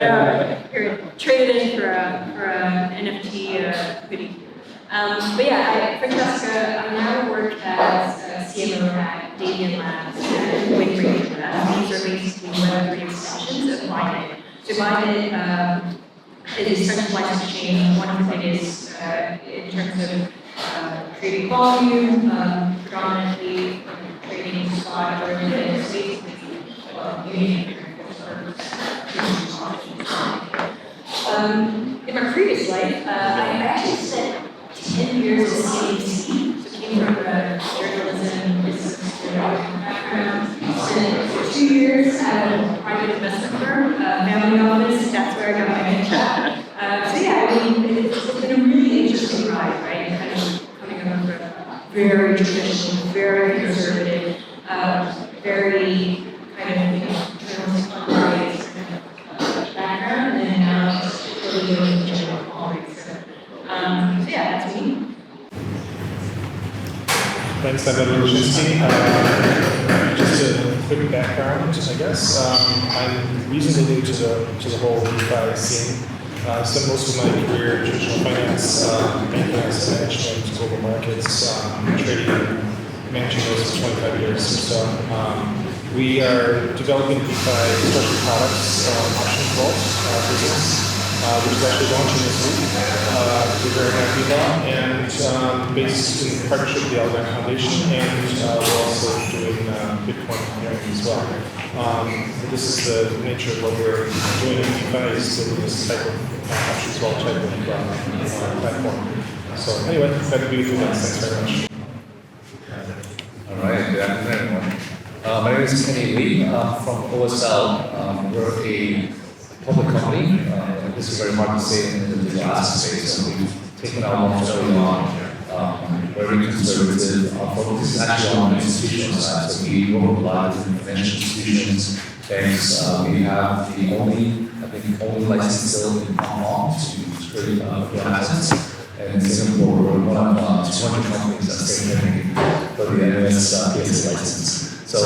You're traded for a NFT hoodie. But yeah, Francesca, I now work as a CMO at Davian Labs and Wen DeFi. These are basically Web3 extensions of Blockhead. So Blockhead is a centralized exchange, one of the biggest in terms of trading volume, predominantly trading spot or basically unique. In my previous life, I actually spent 10 years at CNBC, so came from a journalism, business background. Spent 2 years at a private investment firm, family office. That's where I got my headshot. So yeah, I mean, it's been a really interesting ride, right? Kind of coming up from a very traditional, very conservative, very kind of journalistic unbiased background, and then now just really doing general politics. So yeah, that's me. Thanks, Evan Roshinsky. Just a quick background, I guess. I'm reasonably new to the whole DeFi scene. I spent most of my career in traditional finance, banking, asset management, global markets, trading, and managing those for 25 years or so. We are developing DeFi structured products, options vault business, which is actually launching this week. We're very happy about, and based in partnership with the Alabama Foundation, and we're also doing Bitcoin clearing as well. This is the nature of what we're doing in DeFi, is building this type of options vault type of platform. So anyway, glad to be with you guys. Thanks very much. All right, good afternoon, everyone. My name is Kenny Lee from OSL. We're a public company, and this is very hard to say in the digital asset space. So we've taken our launch early on, very conservative. Our focus is actually on the institutional side. So we work with a lot of different financial institutions, banks. We have the only license still in Hong Kong to trade real assets. And in Singapore, we're one of 200 companies that's taking for the NMS PSA license. So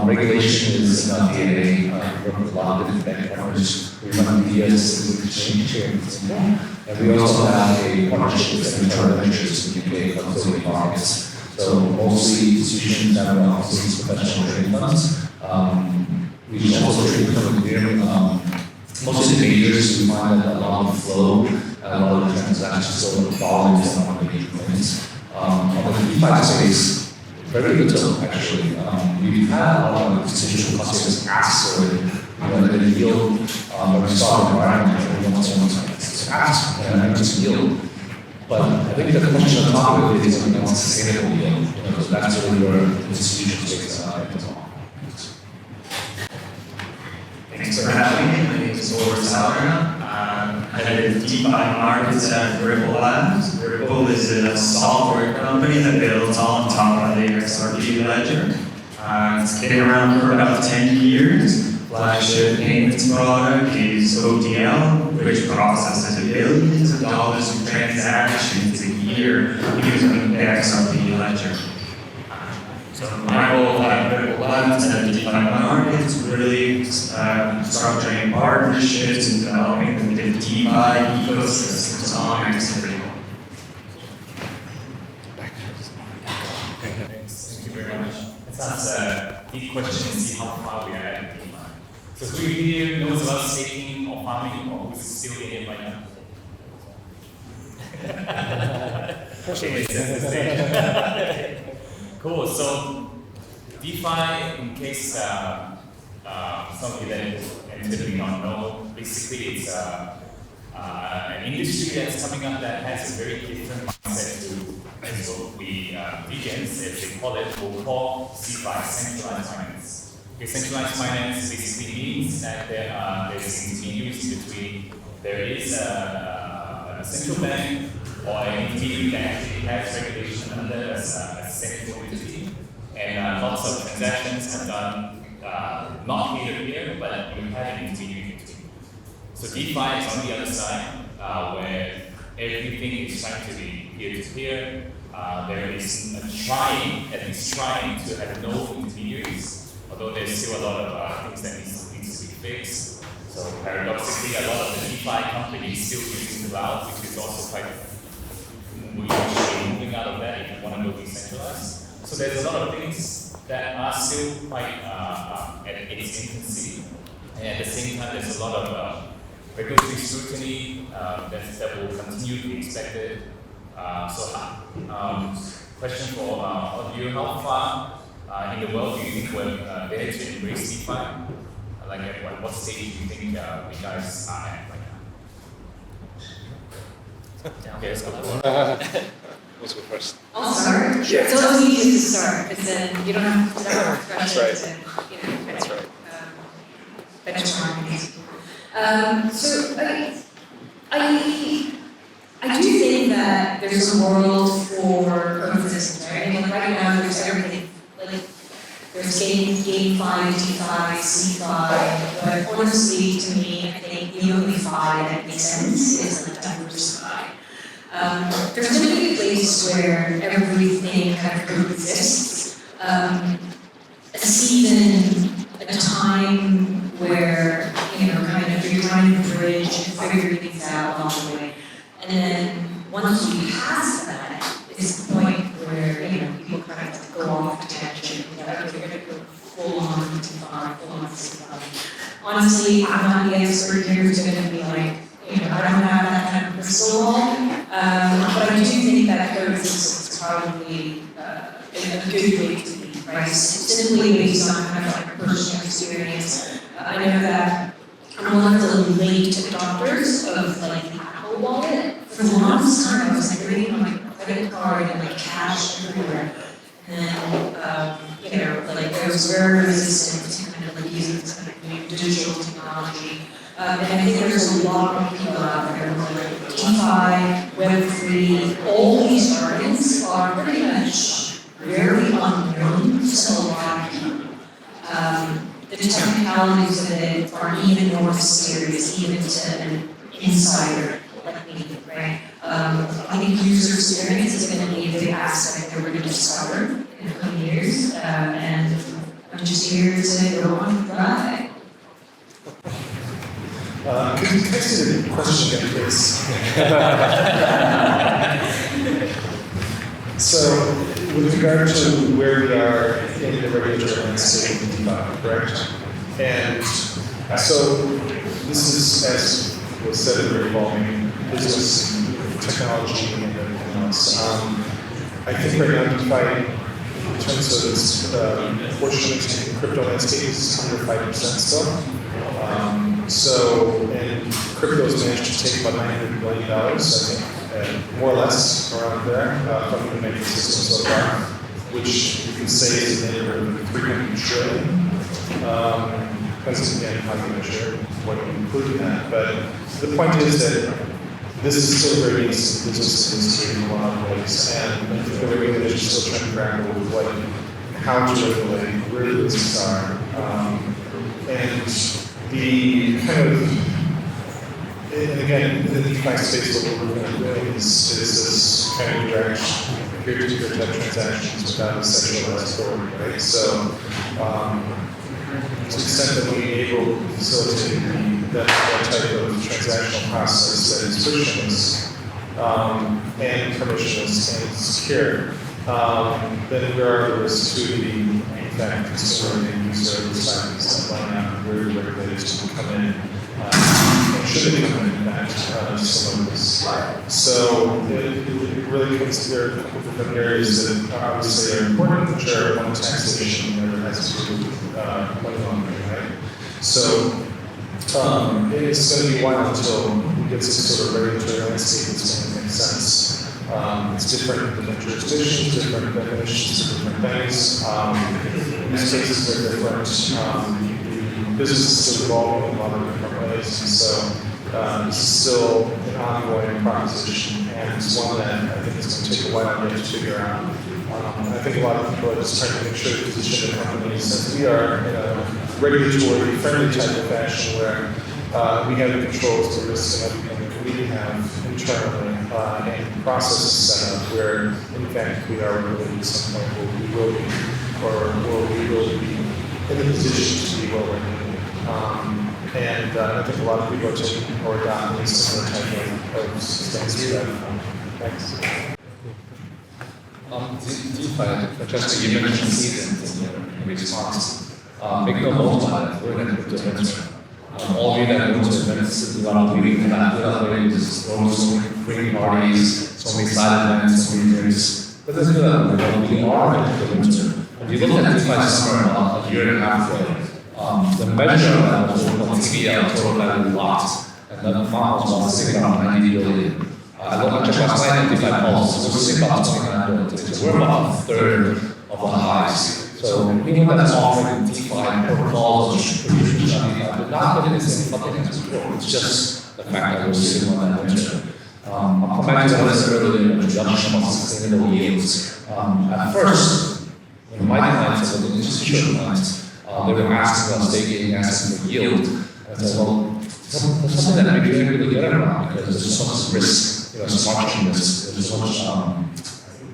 regulation is in our DNA. We work with a lot of different bank partners. We run the US exchange here in Singapore. And we also have a partnership with Central Ventures in the UK called touted markets. So mostly institutions, family offices, professional trading funds. We also trade Bitcoin clearing. Most of the majors, we find that a lot of the flow, a lot of the transactions still fall into one of the major coins. On the DeFi space, very little actually. We've had a lot of institutional customers ask for the yield, but we saw an environment where everyone wants to ask and just yield. But I think the question on top of it is when it's sustainable yield. So that's really where the institutional space is at. Thanks for having me. My name is Boris Sauer. I head DeFi markets at Ripple Labs. Ripple is a software company that builds on top of the XRP ledger. It's been around for about 10 years. Flagship payments product is ODL, which processes billions of dollars of transactions a year using the XRP ledger. So my role at Ripple Labs at DeFi markets really structuring partnerships and developing the DeFi ecosystems on XRP. Thank you very much. That's a deep question to see how far we are at DeFi. So who here knows about staking or farming, or who's still in it right now? Cool. So DeFi, in case some of you that typically don't know, basically it's an industry that's coming up that has a very different mindset to what we vegans, as they call it, will call DeFi centralized finance. Okay, centralized finance basically means that there's intermediaries between, there is a central bank or an intermediary that actually has regulation under a central entity, and lots of transactions are done not peer-to-peer, but you have an intermediary between. So DeFi is on the other side, where everything is trying to be peer-to-peer. There is at least trying to have no intermediaries, although there's still a lot of things that needs to be fixed. So paradoxically, a lot of the DeFi companies still using the cloud, which is also quite we should be moving out of that if you want to go decentralized. So there's a lot of things that are still quite at its infancy, and at the same time, there's a lot of regulatory scrutiny that will continue to be expected. Question for all of you: how far in the world do you think we're ready to embrace DeFi? Like at what stage do you think we guys are at right now? Okay, let's go. Let's go first. I'll start. Sure. It's always easy to start, because then you don't have to That's right. That's right. Benchmarking. So I do think that there's a world for coexistence, right? I mean, like right now there's everything, like there's GameFi, DeFi, CeFi, but honestly, to me, I think the only fi that makes sense is like diversify. There's going to be a place where everything kind of coexists. A season, a time where, kind of you're trying to bridge and figure things out along the way. And then once you pass that, is the point where, people kind of go off tangent, they're going to go full on DeFi, full on CeFi. Honestly, I'm not the expert here who's going to be like, I don't have that kind of crystal ball, but I do think that coexistence is probably a good way to be, right? Simply based on kind of like personal experience. I know that I'm one of the late adopters of like the Apple Wallet. For the longest time, I was like reading on my credit card and like cash everywhere. And like I was very resistant to kind of like using this kind of new digital technology. And I think there's a lot of people out there who are like DeFi, Web3, all these jargons are pretty much very unknown to a lot of people. The technicalities of it are even more mysterious, even to an insider like me, right? I think user experience is going to be a big aspect that we're going to discover in the coming years, and I'm just here to go on the ride. Could you see the question again, please? So, with regard to where we are in the regulatory landscape of DeFi, correct? And so, this is, as was said, a very evolving business, technology, and everything else. I think right now DeFi, in terms of its portion in crypto landscape, is under 5% still. And crypto has managed to take about $900 billion, I think, more or less around there, from the banking system so far, which you can say is in the neighborhood of $300 trillion. Depends again how you measure what you include in that. But the point is that this is still very nascent business industry in a lot of ways, and I think the regulators are still trying to grapple with how to regulate, where the risks are, and the kind of, and again, in the DeFi space, what we're doing is this kind of direct peer-to-peer type transactions without a centralized authority, right? So, to the extent that we're able to facilitate that type of transactional process that is frictionless and permissionless and secure, then there are the risks to the fact consumer and user requirements that line out where regulators can come in and should they come in fact some of this. So it really comes to there are a couple of different areas that obviously are important, which are one taxation and the other has to do with money laundering, right? So it's going to be a while until we get some sort of regulatory landscape that's going to make sense. It's different in different jurisdictions, different definitions for different things. Use cases are different. Business is still evolving in a lot of different ways, and so this is still an ongoing proposition, and it's one that I think is going to take a while yet to figure out. I think a lot of people are just trying to make sure to position the company since we are in a regulatory friendly type of fashion where we have the controls, the risks, and everything that we have internally, and processes set up where, in fact, we are really at some point where we will be, or we will be in the position to be well regulated. And I think a lot of people are taking or adopting a similar type of stance to that. Thanks. DeFi, Francesco, you mentioned seasons in your response. Make no bones about it, we're in a crypto winter. All of you that go to events throughout the week and not feel like just throw so many free parties, so many side events, so many drinks. But let's do that. We are in a crypto winter. If you look at DeFi summer about a year and a half ago, the measure of that was what we call TVL, total value locked, and the amount was sitting around 90 billion. I checked last night at DeFi Pulse, we're sitting about 29 billion. So we're about a third of the highs. So anyone that's offering DeFi protocols or solutions on DeFi, they're not getting the same funding as before. It's just the fact that we're sitting on that winter. I'll come back to what I said earlier in the introduction about sustainable yields. At first, when my clients and the institutional clients, they were asking about staking, asking for yield. And I said, well, that's something that we can't really get around because there's so much risk, smart chain risk, there's so much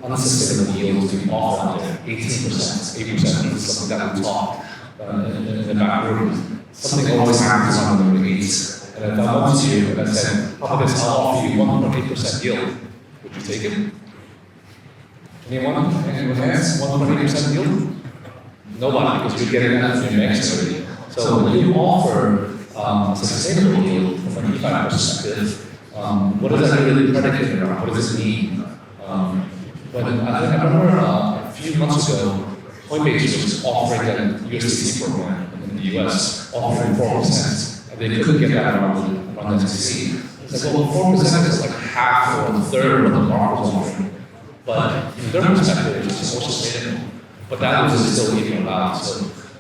unsustainable yield to offer out there. 18%, 8% is something that we talk in the back room. Something always happens on the eights. And if I went to you and I said, how about this, I'll offer you 1.8% yield, would you take it? Anyone? Anyone else? 1.8% yield? Nobody, because you're getting that from your banks already. So when you offer a sustainable yield from a DeFi perspective, what does that really predicate around? What does it mean? When I remember a few months ago, Coinbase was offering a USDC program in the US, offering 4%, and they couldn't get that around the SEC. It's like, well, 4% is like half or a third of what the market was offering. But from their perspective, it's more sustainable. But that was still even allowed. So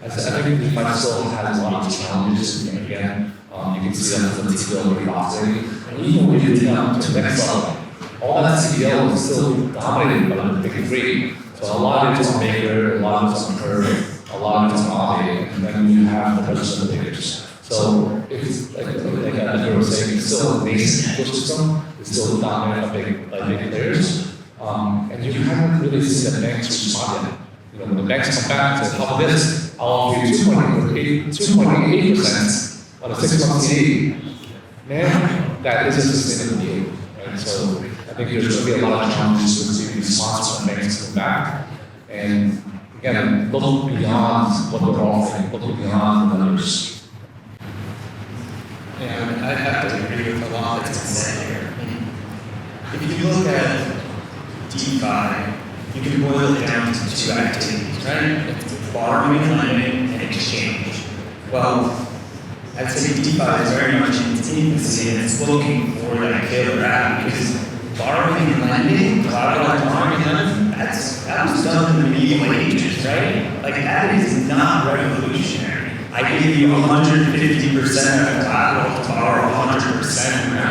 I think DeFi still has a lot of challenges. And again, you can see that from the TVL very oscillating. And even when you get down to the next level, all that TVL is still dominated by the big three. So a lot of it is on Maker, a lot of it is on Curve, a lot of it is on Aave, and then you have the rest of the makers. So it's like Edgar was saying, it's still a nascent ecosystem. It's still dominated by big players. And you haven't really seen the banks respond yet. When the banks come back and say, how about this? I'll offer you 2.88% on a 6-month CD. Man, that is a sustainable yield. Right? So I think there's going to be a lot of challenges with the response from banks coming back. And again, look beyond what they're offering, look beyond the numbers. Yeah, I have to agree with a lot that's been said here. If you look at DeFi, you can boil it down to two activities, right? It's borrowing, lending, and exchange. Well, I'd say DeFi is very much in its infancy and it's looking for that killer app because borrowing and lending, a lot of borrowing and lending, that was done in the medieval ages, right? Like that is not revolutionary. I give you 150% of collateral to borrow 100% now,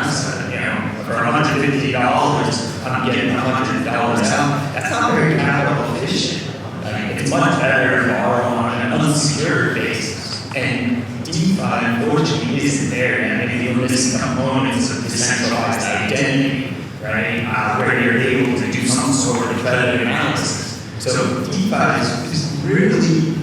for $150. I'm getting $100 out. That's not very capital efficient. It's much better to borrow on an unsecured basis. And DeFi, unfortunately, isn't there yet. Maybe you're missing components of decentralized identity, right? Where you're able to do some sort of credit analysis. So DeFi is really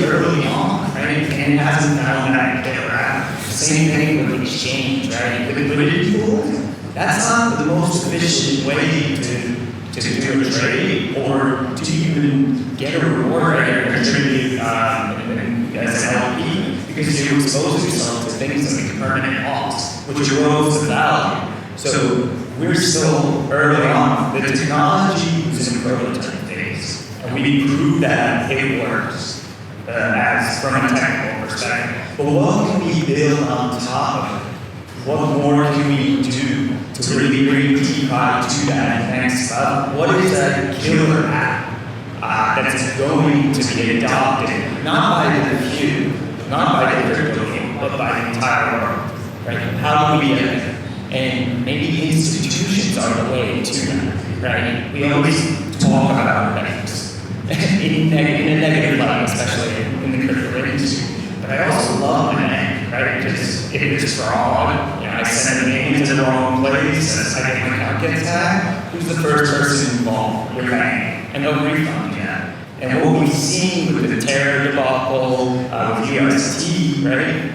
early on, right? And it hasn't found that killer app. Same thing with exchange, right? Liquidity pools. That's not the most efficient way to do a trade or to even get a reward or contribute as an LP because you expose yourself to things like permanent loss, which erodes the value. So we're still early on. The technology is in prototype phase, and we prove that it works as from a technical perspective. But what can we build on top of it? What more can we do to really bring DeFi to that next level? What is that killer app that's going to be adopted, not by the few, not by the crypto game, but by the entire world? Right? How do we get there? And maybe institutions are the way to that, right? We always talk about banks in a negative light, especially in the crypto industry. But I also love my bank, right? Because if it's fraud, I send a name to the wrong place, I get my account gets hacked, who's the first person involved? Your bank. And they'll refund you that. And what we've seen with the Terra debacle, with UST, right?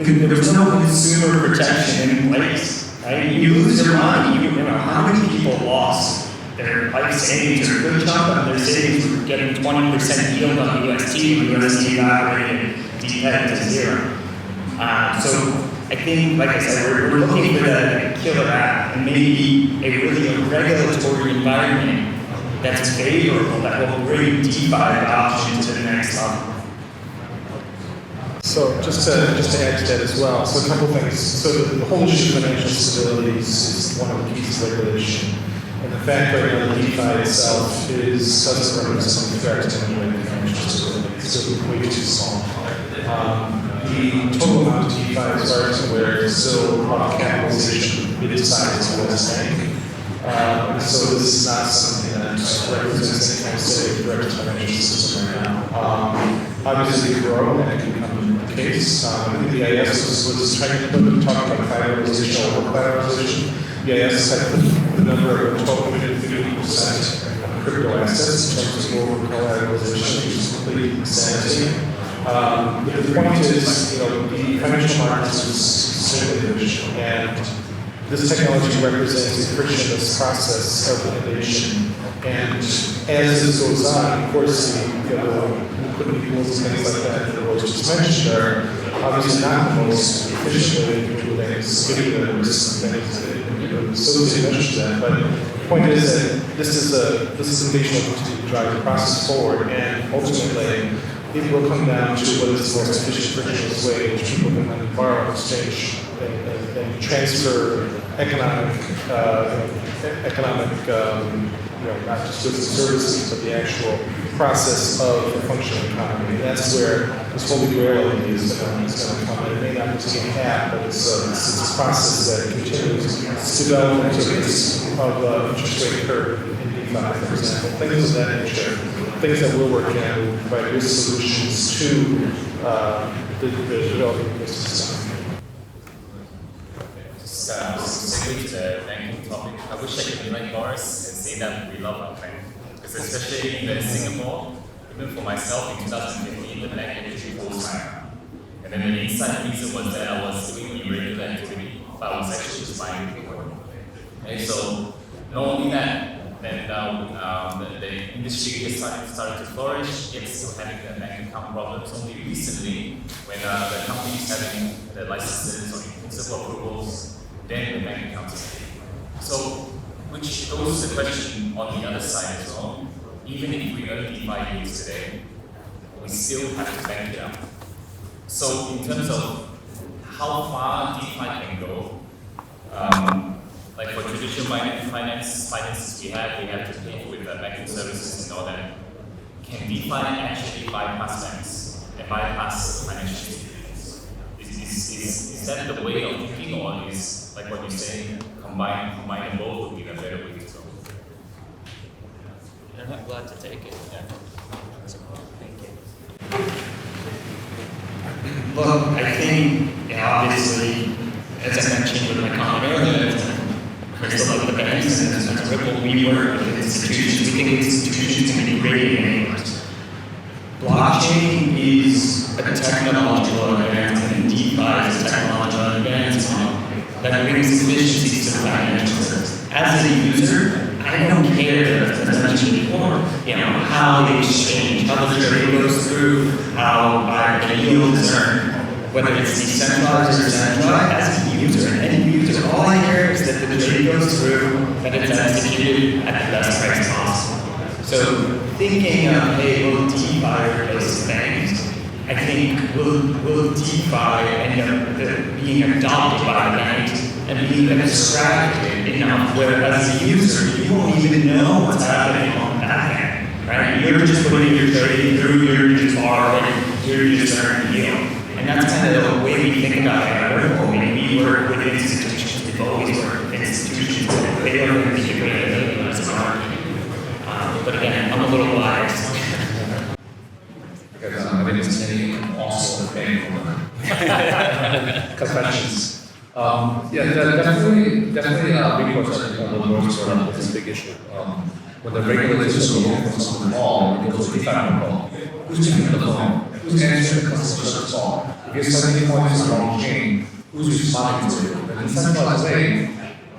there was no consumer protection in place, right? You lose your money. You know, how many people lost their life savings or a good chunk of their savings were getting 20% yield on UST when UST evaporated deep-head to zero. So I think, like I said, we're looking for the killer app and maybe a regulatory environment that's favorable that will bring DeFi adoption to the next level. So just to add to that as well, so a couple things. So the whole issue of financial stability is one of the keys of regulation. And the fact right now that DeFi itself doesn't represent a threat to any financial stability. It's still way too small. The total amount of DeFi, as far as I'm aware, is still about capitalization mid-size of West Bank. So this is not something that represents any kind of steady threat to the financial system right now. Obviously, if grow, that can become the case. I think the EIS was trying to talk about collateralization or collateralization. The EIS had the number of 12.50% of crypto assets in terms of over collateralization, which is complete insanity. The point is, the financial markets is simply efficient, and this technology represents a frictionless process of innovation. And as this goes on, of course, the liquidity pools and things like that that was just mentioned are obviously not the most efficient way to do things, given the risks and things that associated with that. But the point is that this is innovation that will drive the process forward, and ultimately, it will come down to what is the most efficient, frictionless way in which people can then borrow, exchange, and transfer economic, not just goods and services, but the actual process of the functioning economy. And that's where this holy grail is going to come. And it may not just be an app, but it's a process that continues to develop into this of interest rate curve in DeFi, for example. Things of that nature, things that we're working on will provide risk solutions to the developing ecosystem. Specifically to the banking topic, I wish I could be like Boris and say that we love our bank. Because especially in Singapore, even for myself in 2015, the bank actually closed time. And then the inside reason was that I was doing irregular activity, but I was actually just buying Bitcoin. And so, not only that, then the industry started to flourish, yet still having the bank account problems. Only recently, when the companies having the licenses or principal approvals, then the bank accounts are paid. So, which goes to the question on the other side as well. Even if we earn DeFi yields today, we still have to bank it up. So, in terms of how far DeFi can go, like for traditional finances we have to pay with banking services and all that. Can DeFi actually bypass banks and bypass financial institutions? Is that the way of thinking, or is, like what you say, combining both would be the better way to go? And I'm glad to take it. Yeah. Thank you. Look, I think, obviously, as I mentioned with my comment earlier, Crystal of the banks and as Ripple, we work with institutions. We think institutions can be great enablers. Blockchain is a technological advancement, and DeFi is a technological advancement that brings efficiencies to the financial system. As a user, I don't care, as I mentioned before, how the exchange, how the trade goes through, how the yield is earned, whether it's decentralized or centralized. As a user, all I care is that the trade goes through, that it's executed at the best price possible. So thinking of, hey, will DeFi replace banks? I think will DeFi end up being adopted by banks and being abstracted enough where as a user you won't even know what's happening on the back end, right? You're just putting your trade through, you're just borrowing, you're just earning yield. And that's kind of the way we think about it at Ripple. We work with institutions, we've always worked with institutions, they don't really think of it as a market. But again, I'm a little biased. Because my name is Kenny, I'm also a bank owner. Confessions. Definitely recourse on the boards for this big issue. When the regulators go for something small, it goes to the phone call. Who's picking up the phone? who's answering the customer service call? If you're sending points to the wrong chain, who's responding to it? In a decentralized way,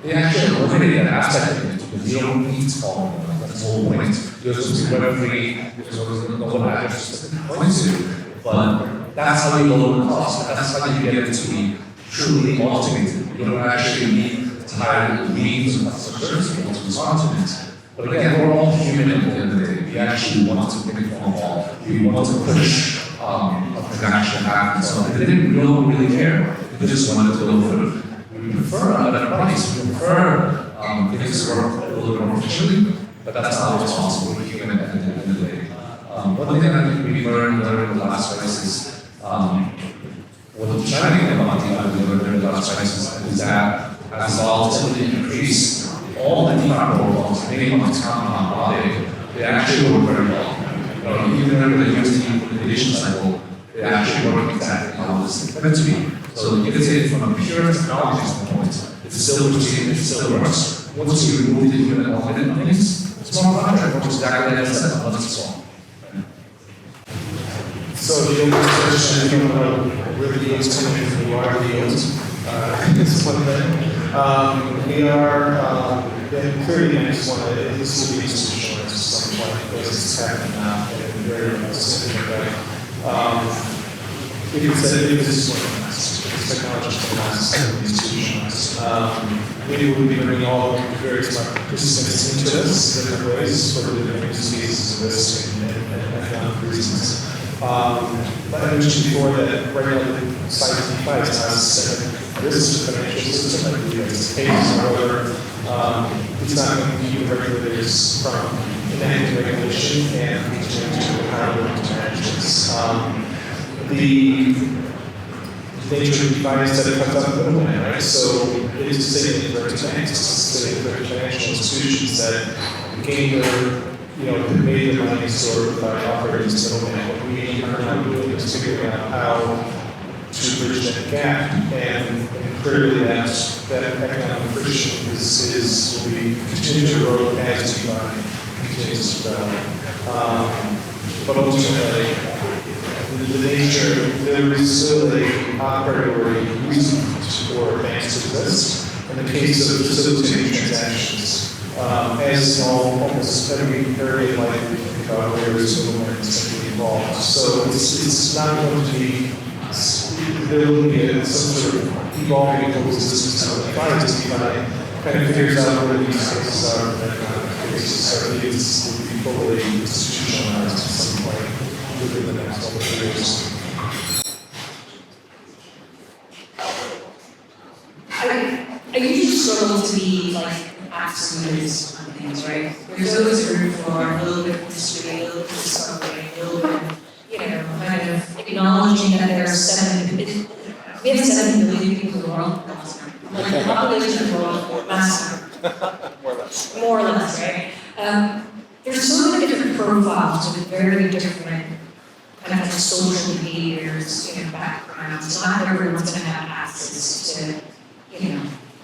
they actually eliminated that aspect of it because you don't need to call them. That's the whole point. You're supposed to be web-free, you're supposed to know what address to point to, but that's how you lower the cost. That's how you get it to be truly automated. You don't actually need to hire leads of customer service people to respond to it. But again, we're all human at the end of the day. We actually want to make a phone call. We want to push a transaction happen. So we don't really care. We just wanted to go for it. We prefer a better price. We prefer things to work a little bit more efficiently, but that's not always possible. We're human at the end of the day. One thing I think we learned in the last crisis, what the trending about DeFi during the last crisis is that as volatility increased, all the DeFi protocols made on Blockhead, they actually work very well. Even during the USD liquidation cycle, they actually work exactly how it's meant to be. So you can say from a pure technology standpoint, it's still routine, it still works. Once you remove the human element in things, it's more contract, which is exactly like I said, another song. So the only question, if you don't know where the yields coming from, you are the yields. It's one thing. We are, clearly the next one, this will be institutionalized at some point because it's happening now in a very significant way. If this is what it lasts, this technology will last and be institutionalized. We will be bringing all the various market participants into this in different ways for the different species of risk and economic reasons. But I mentioned before that right now the site of DeFi is not a systemic risk to the financial system. I believe it's a case, however, it's not going to keep the regulators from enacting regulation and continuing to empower them to manage this. The nature of DeFi is that it cuts out the middleman, right? So it is a saving for banks, it's a saving for financial institutions that gain their that made the money stored by operating this middleman. What we are now doing is figuring out how to bridge that gap, and clearly that economic friction will be continue to grow as DeFi continues to develop. But ultimately, the nature, there is still a priori reason for banks to exist. In the case of facilitating transactions, as almost every area like we think about where there's middlemen is going to be involved. So it's not going to be, there will be some sort of evolving coexistence of DeFi kind of figures out where these cases are and that cases. So it will be fully institutionalized at some point within the next couple of years. I usually struggle to be like absolutist on things, right? There's always room for a little bit of history, a little bit of discovery, a little bit of, kind of acknowledging that there are we have 7 billion people in the world. Like the population of the world, massive. More or less, right? There's so many different profiles with very different kind of social behaviors, backgrounds. Not everyone's going to have access to,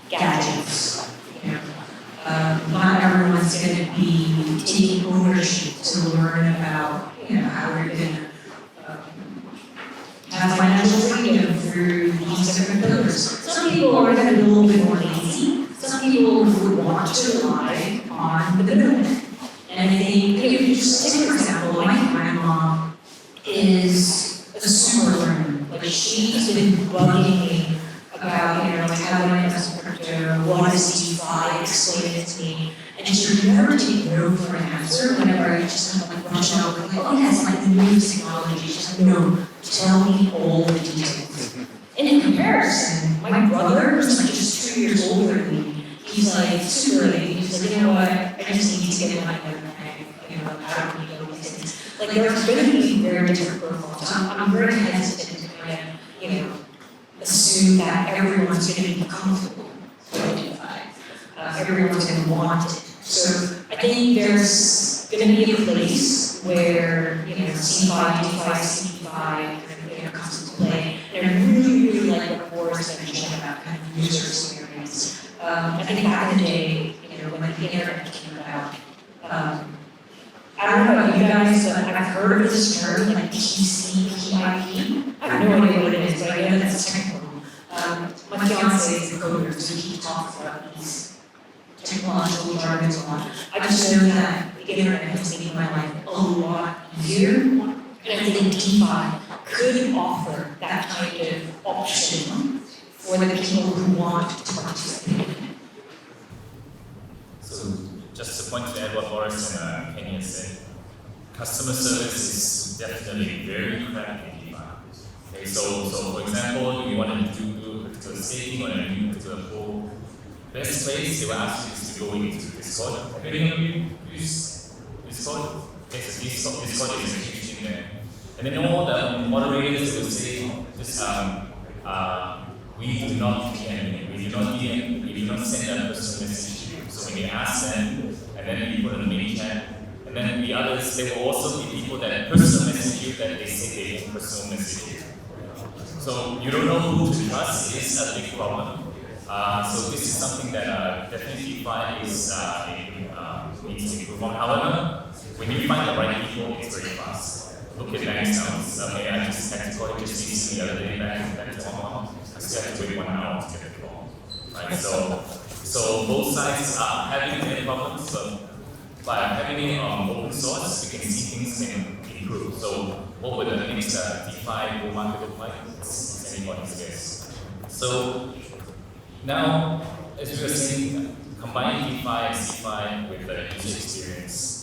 gadgets. Not everyone's going to be taking ownership to learn about, how we're going to have financial freedom through these different pillars. Some people are going to be a little bit more lazy. Some people would want to rely on the middleman. And I think, if you just take for example, my grandma is a super learner. Like she's been bugging me about, how do I invest in crypto, what is DeFi, explain it to me. And she would never take no for an answer whenever I just kind of like rush out, like, oh yes, like the newest technology. She's like, no, tell me all the details. And in comparison, my brother, who's like just 2 years older than me, he's like super late. He's like, you know what, I just need to get my head around, how do we go with these things. Like there's going to be very different profiles. I'm very hesitant to kind of, assume that everyone's going to be comfortable with DeFi. Everyone's going to want it. So I think there's going to be a place where, CeFi, DeFi, CeFi comes into play. And I really like what Boris mentioned about kind of user experience. I think back in the day, when the internet came about, I don't know about you guys, but I've heard of this term like TCP have no idea what it is, but I know that it's technical. My fiance is a coder, so he talks about these technological jargons a lot. I just know that the internet has made my life a lot easier, and I think DeFi could offer that kind of option for the people who want to participate. So just to point to add what Boris and Kenny has said, customer service is definitely very cracked in DeFi. Okay, so for example, you want to do a particular staking or a new particular pool, best place they will ask you is to go into Discord. Have any of you used Discord? Yes, Discord is a huge thing there. And then all the moderators will say, just, we do not DM, we do not send a personal message to you. So when you ask them, and then you put in the main chat, and then the others, there will also be people that personal message you that they say they won't personal message you. So you don't know who to trust is a big problem. So this is something that definitely DeFi is needs to improve on. However, when you find the right people, it's very fast. Look at bank accounts. Okay, I just had to call it just recently the other day back to Hong Kong. I still had to wait 1 hour to get a call. Right? So both sides are having their problems, but by having it on open source, we can see things can improve. So what would the next DeFi bull market look like? It's anybody's guess. So now, as we were saying, combining DeFi and CeFi with the user experience.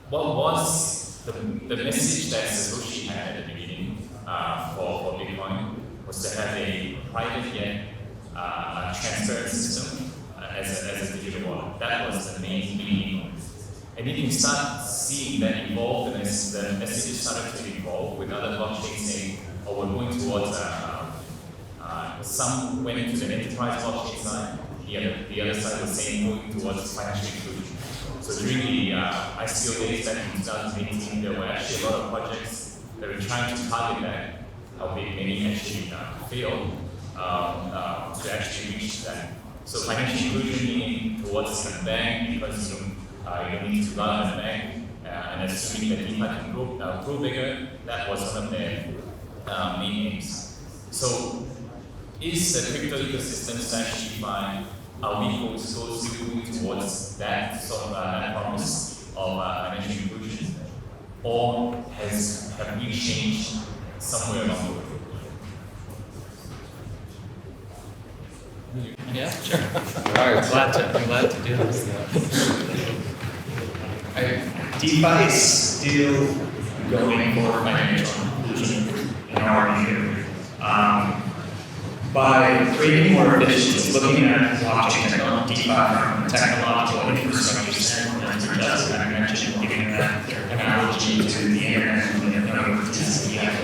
What was the message that Satoshi had at the beginning for Bitcoin was to have a private yet transparent system as a digital wallet. That was the main meaning. And you can start seeing that evolve, and as the message started to evolve with other blockchains saying, oh, we're going towards some went into the enterprise blockchain side, the other side was saying going towards financial inclusion. So during the ICO days back in 2018, there were actually a lot of projects that were trying to target that, albeit many actually failed to actually reach that. So financial inclusion meaning towards the bank, because you don't need to run a bank, and assuming that DeFi can grow bigger, that was one of their main aims. So is the crypto ecosystem / DeFi, are we supposed to move towards that sort of that promise of financial inclusion, or have we changed somewhere along the way? Yeah, sure. I'm glad to do this. DeFi is still going for financial inclusion in our view. By creating more efficiency, looking at blockchain technology, DeFi from a technological infrastructure standpoint, just as I mentioned, giving that analogy to the internet and the network to EIP.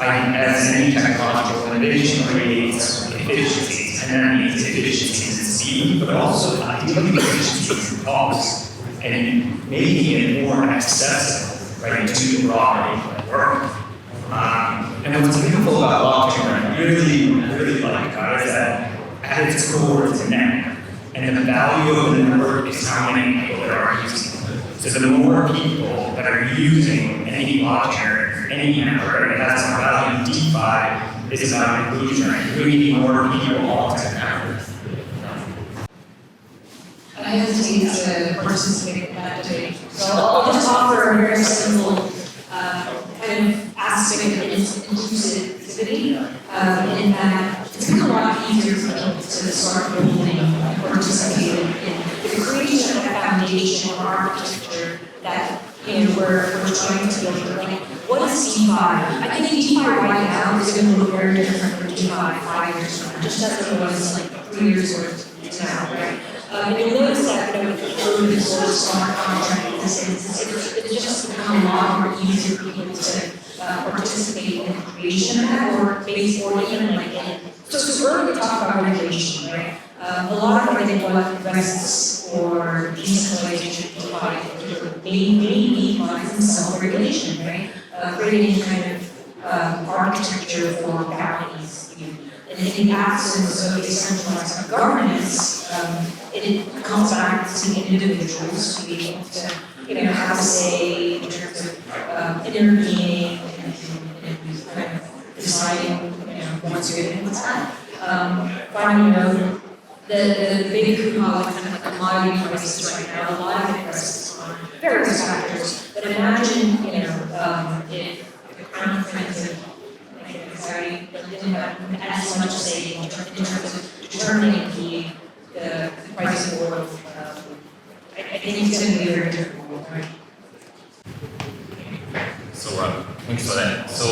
As any technological innovation creates efficiencies, and that means efficiencies in speed, but also ideally efficiencies in cost, and making it more accessible, right, to the broader world. And what's beautiful about blockchain that I really like is that at its core it's a network. And the value of the network is how many people there are using it. So the more people that are using any blockchain or any network, it has more value. DeFi is about inclusion, right? Bringing more people onto the network. I hesitate to participate in that debate, so I'll just offer a very simple kind of aspect of inclusivity in that it's become a lot easier for people to start building and participate in the creation of a foundation or architecture that we're trying to build. Like, what is DeFi? I think DeFi right now is going to look very different from DeFi 5 years from now, just as it was like 3 years ago now, right? And you'll notice that with the open source smart contract, it's just become a lot more easier for people to participate in the creation of that, or even like in. So earlier we talked about regulation, right? A lot of I think what rests for decentralization DeFi maybe lies in self-regulation, right? Creating kind of architecture for bounties. in the absence of decentralized governance, it comes back to the individuals to be able to, have a say in terms of intervening and kind of deciding, what's good and what's not. Finally, the big kind of commodity prices right now, a lot of it rests on various factors. But imagine, if the crown prince of anxiety didn't have as much say in terms of determining the price of oil. I think it's going to be very difficult, right? So, thanks for that. So,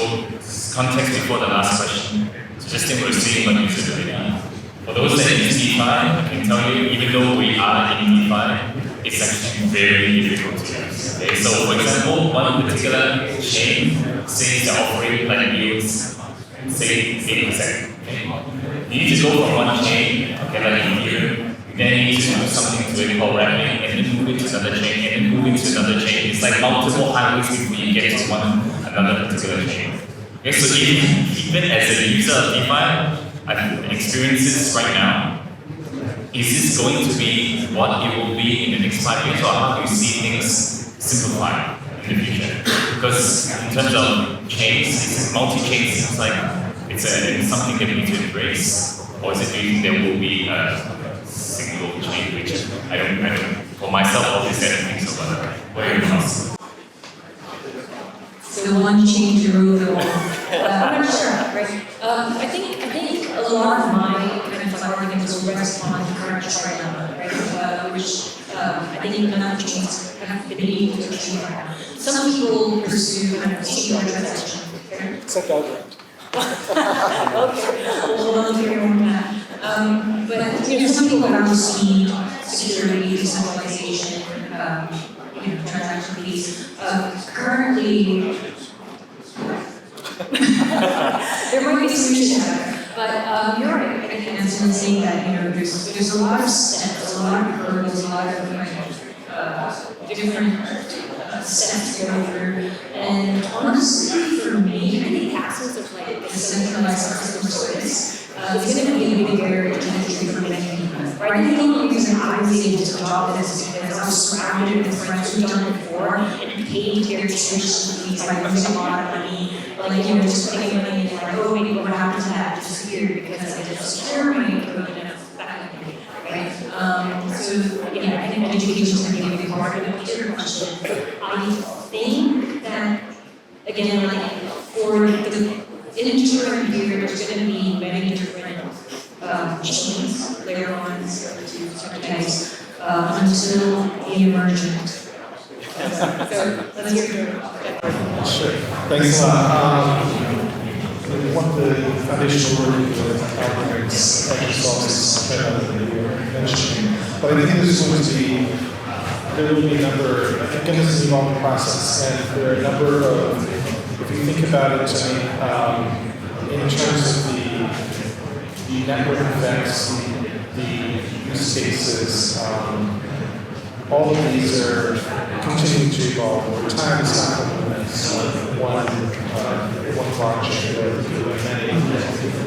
context before the last question. So, just think we're seeing what you said earlier. For those that use DeFi, I can tell you, even though we are in DeFi, it's actually very difficult to use. Okay, so for example, one particular chain says they're offering like yields, say 8%. Okay? You need to go from one chain, okay, like Ethereum, then you need to do something to it called wrapping, and then move it to another chain, and then move it to another chain. It's like multiple highways before you get to another particular chain. Okay, so even as a user of DeFi, I've experienced this right now. Is this going to be what it will be in the next 5 years, or how do you see things simplified in the future? Because in terms of chains, multi-chain seems like it's something that we need to embrace, or is it do you think there will be a single chain, which I don't, for myself, obviously I don't think so, but what are your thoughts? So one chain to rule them all. I'm not sure, right? I think a lot of my kind of arguments will rest on the current trilemma, right? Which I think none of the chains have been able to achieve right now. Some people pursue kind of singular transaction. Except Algorand. Okay, we'll hear more on that. But some people value speed, security, decentralization, transaction fees. Currently, there might be solutions there, but you're right. I think that's in saying that there's a lot of steps, a lot of hurdles, a lot of different steps to go through. And honestly, for me, I think the absence of a centralized customer service is going to be a big barrier to entry for many people. Right? I think the only reason I was able to adopt this is because I was surrounded with friends who've done it before and paid their tuition fees by losing a lot of money, just putting money in like, oh, maybe what happened to that disappeared because I didn't secure my code back in the day, right? So, I think education is going to be a big part of it. To your question, I think that, again, for the interim year, there's going to be many different chains, layer ones, to types, until the emergent. So let's hear it. Sure. Thanks a lot. One of the foundational work with algorithms actually solves this that you were mentioning. But I think this is going to be, there will be a number, I think this is an evolving process, and there are a number of, if you think about it, in terms of the network effects, the use cases, all of these are continuing to evolve over time. It's not one blockchain or many.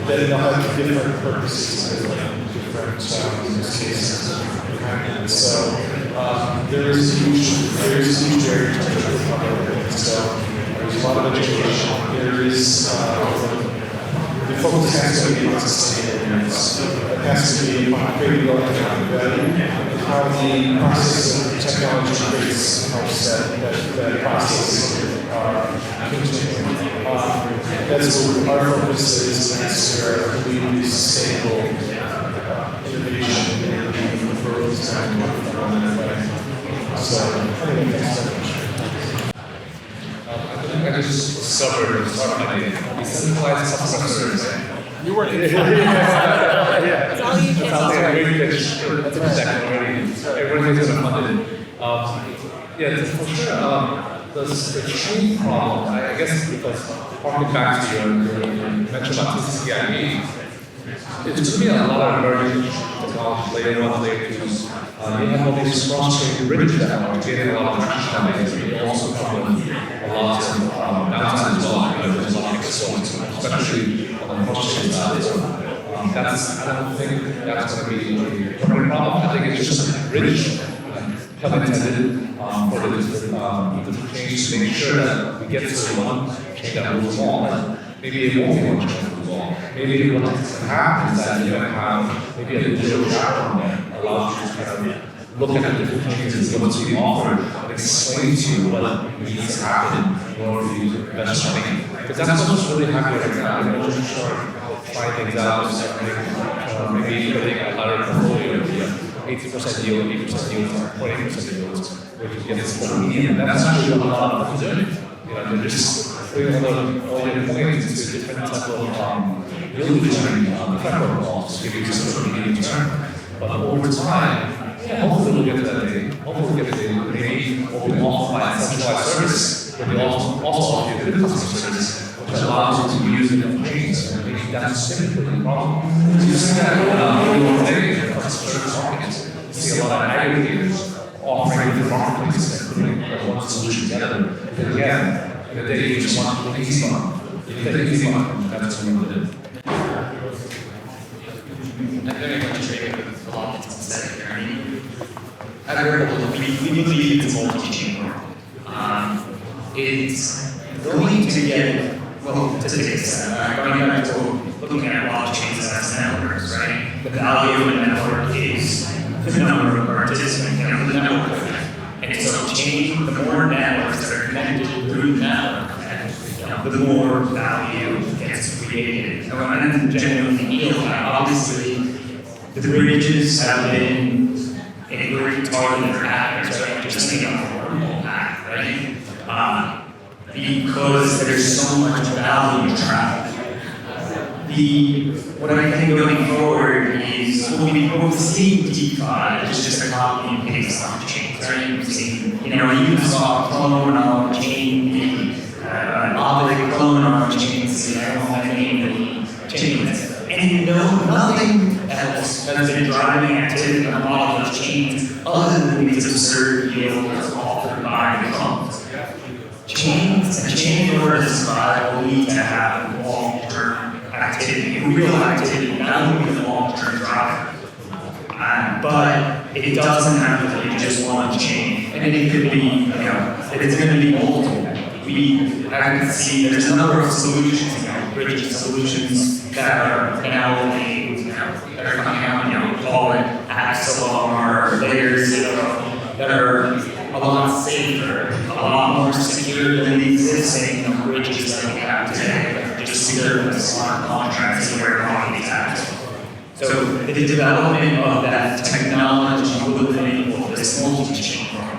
Then they'll have different purposes and different use cases behind it. So there is a huge barrier to entry. So there's a lot of education. There is the focus has to be on sustainability. It has to be on creating economic value. How the process of technology creates helps that process continue. That's what our focus is, and that's where I believe is sustainable innovation and the growth is going to come from that way. So, anyway, thanks so much. I just discovered decentralized customer service. You weren't in it. That's all you can. Sounds like a great pitch. That's exactly already. Everyone is going to fund it. Yeah, for sure. The chain problem, I guess, because harking back to your mention about TCP/IP, it's to me a lot of emerging technology, layer 1, layer 2s. You have all these cross-chain bridges that are getting a lot of traction nowadays, but you also come with a lot of downtime as well. There's a lot of exploits, especially on the cross-chain side. I don't think that's going to be a permanent problem. I think it's just a bridge, pun intended, for the different chains to make sure that we get to one chain that moves along. But maybe it won't be one chain that moves along. Maybe what happens is that you're going to have maybe a digital platform that allows you to kind of look at the different chains and what's being offered and explain to you what needs to happen in order for you to invest money. Because that's what's really happening right now. You know, just trying things out, maybe putting a higher portfolio, 80% yield, 80% yield, 20% yield, where you get this whole median. That's actually what a lot of people are doing. You know, they're just putting all your points into different type of yield return protocols to give you some sort of median return. But over time, hopefully we'll get to that day. Hopefully we'll get to that day. Maybe we'll be offered by a centralized service, but we also offer you a good customer service, which allows you to use different chains. And maybe that's simply the problem. So you see that today in the customer service markets. You see a lot of aggregators offering different marketplaces and putting one solution together. Because again, in the day you just want the easy one. You get the easy one, that's what we're doing. I'm very much agree with a lot that's been said here. I mean, at Ripple, we believe it's a multi-chain world. It's going to get, well, to take a step, going back to looking at blockchains as networks, right? The value of a network is the number of participants in the network. And so the more networks that are connected through the network, the more value gets created. And then genuinely feel that obviously the bridges have been a great target for hackers, right? Just think of horrible hack, right? Because there's so much value trapped. What I think going forward is we'll see DeFi as just a copy and paste on chains, right? We've seen, a Uniswap clone on chain, an Oblique clone on chains, I don't have any chains. And nothing else has been driving activity on a lot of those chains other than these absurd yields offered by the clones. Chains and chain order will need to have long-term activity, real activity, that would be the long-term driver. But it doesn't have to be just one chain, and it could be, it's going to be multiple. I can see there's a number of solutions, bridging solutions that are now that are coming out, call it Axelon or Layer 0, that are a lot safer, a lot more secure than the existing bridges that we have today, that are just secure with smart contracts and where commodity tax. So the development of that technology will enable this multi-chain world.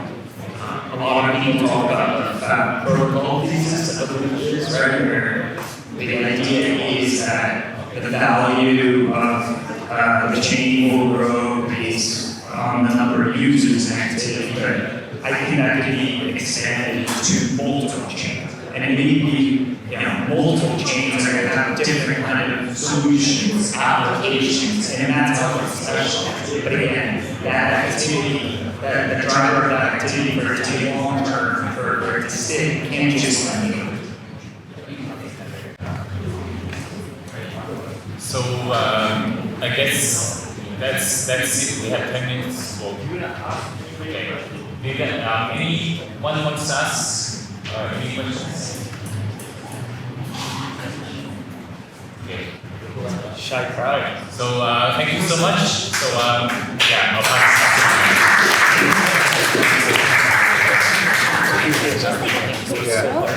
A lot of people talk about the fat protocol thesis of the bridges, right? Where the idea is that the value of the chain will grow based on the number of users and activity. But I think that could be expanded to multiple chains. And it may be, multiple chains are going to have different kind of solutions, applications, and that's how it's special. But again, that activity, the driver of that activity for it to be long term, for it to stick, can't just So I guess that's it. We have 10 minutes. Okay. Anyone wants to ask any questions? Okay. Shy crowd. So thank you so much. So I'll pass it back to you.